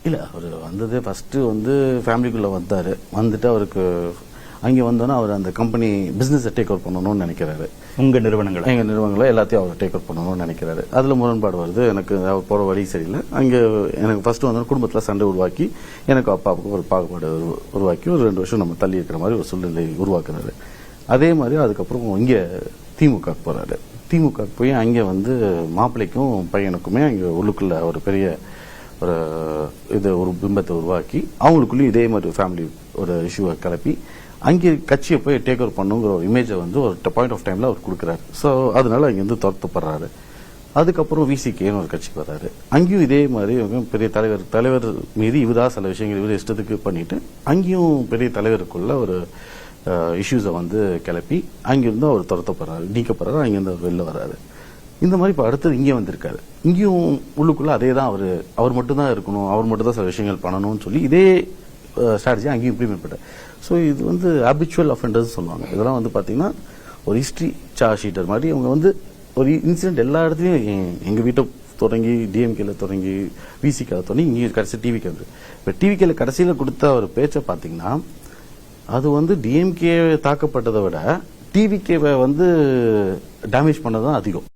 இல்லை, அவர் வந்தது ஃபஸ்ட்டு வந்து ஃபேமிலிக்குள்ளே வந்தார். வந்துட்டு அவருக்கு அங்கே வந்தோன்னா அவர் அந்த கம்பெனி பிஸ்னஸை டேக் ஓவர் பண்ணணும்னு நினைக்கிறாரு. எங்கள் நிறுவனங்களை எல்லாத்தையும் அவர் டேக் ஓவர் பண்ணணும்னு நினைக்கிறாரு. அதில் முரண்பாடு வருது. எனக்கு அவர் போகிற வழி சரியில்லை. அங்கே எனக்கு ஃபஸ்ட்டு வந்தோன்னா குடும்பத்தில் சண்டை உருவாக்கி எனக்கு அப்பாவுக்கு ஒரு பாகுபாடு உருவாக்கி ஒரு 2 வருஷம் நம்ம தள்ளி இருக்கிற மாதிரி ஒரு சூழ்நிலை உருவாக்குறாரு. அதே மாதிரி அதுக்கப்புறம் இங்கே திமுகவுக்கு போகிறாரு. திமுகவுக்கு போய் அங்கே வந்து மாப்பிள்ளைக்கும் பையனுக்குமே அங்கே உள்ளுக்குள்ள ஒரு பெரிய ஒரு பிம்பத்தை உருவாக்கி அவங்களுக்குள்ளேயும் இதே மாதிரி ஃபேமிலி ஒரு இஷ்யூவை கிளப்பி அங்கே கட்சியை போய் டேக் ஓவர் பண்ணுங்கிற ஒரு இமேஜை வந்து ஒரு பாயிண்ட் ஆஃப் டைம்ல அவர் கொடுக்குறாரு. ஸோ அதனால அங்கேருந்து துரத்தப்படுறாரு. அதுக்கப்புறம் விசிகேன்னு ஒரு கட்சிக்கு வர்றாரு. அங்கேயும் இதே மாதிரி பெரிய தலைவர் மீது இவரா சில விஷயங்கள் இவர் இஷ்டத்துக்கு பண்ணிட்டு அங்கேயும் பெரிய தலைவருக்குள்ள ஒரு இஷ்யூஸை வந்து கிளப்பி அங்கிருந்து அவர் துரத்தப்படுறாரு, நீக்கப்படுறாரு. அங்கேருந்து அவர் வெளில வர்றாரு. இந்த மாதிரி இப்போ அடுத்தது இங்கே வந்திருக்காரு. இங்கேயும் உள்ளுக்குள்ள அதே தான் அவர் மட்டும்தான் இருக்கணும், அவர் மட்டும் தான் சில விஷயங்கள் பண்ணணும்னு சொல்லி இதே ஸ்ட்ராட்டஜி அங்கேயும் இம்ப்ளிமெண்ட் பண்ணார். ஸோ இது வந்து ஹேபிச்சுவல் அஃபெண்டர்ஸ் சொல்லுவாங்க. இதெல்லாம் வந்து பார்த்தீங்கன்னா ஒரு ஹிஸ்ட்ரி சார்ஜ் ஷீட்டர் மாதிரி அவங்க வந்து ஒரு இன்சிடென்ட் எல்லா இடத்துலையும் எங்கள் வீட்டை தொடங்கி டிஎம்கேல தொடங்கி விசிகேல தொடங்கி இங்கே கடைசி டிவிக்கு வந்து இப்போ டிவிகேல கடைசியில் கொடுத்த ஒரு பேச்சை பார்த்தீங்கன்னா அது வந்து டிஎம்கே தாக்கப்பட்டதை விட டிவிகேவை வந்து டேமேஜ் பண்ணது தான் அதிகம்.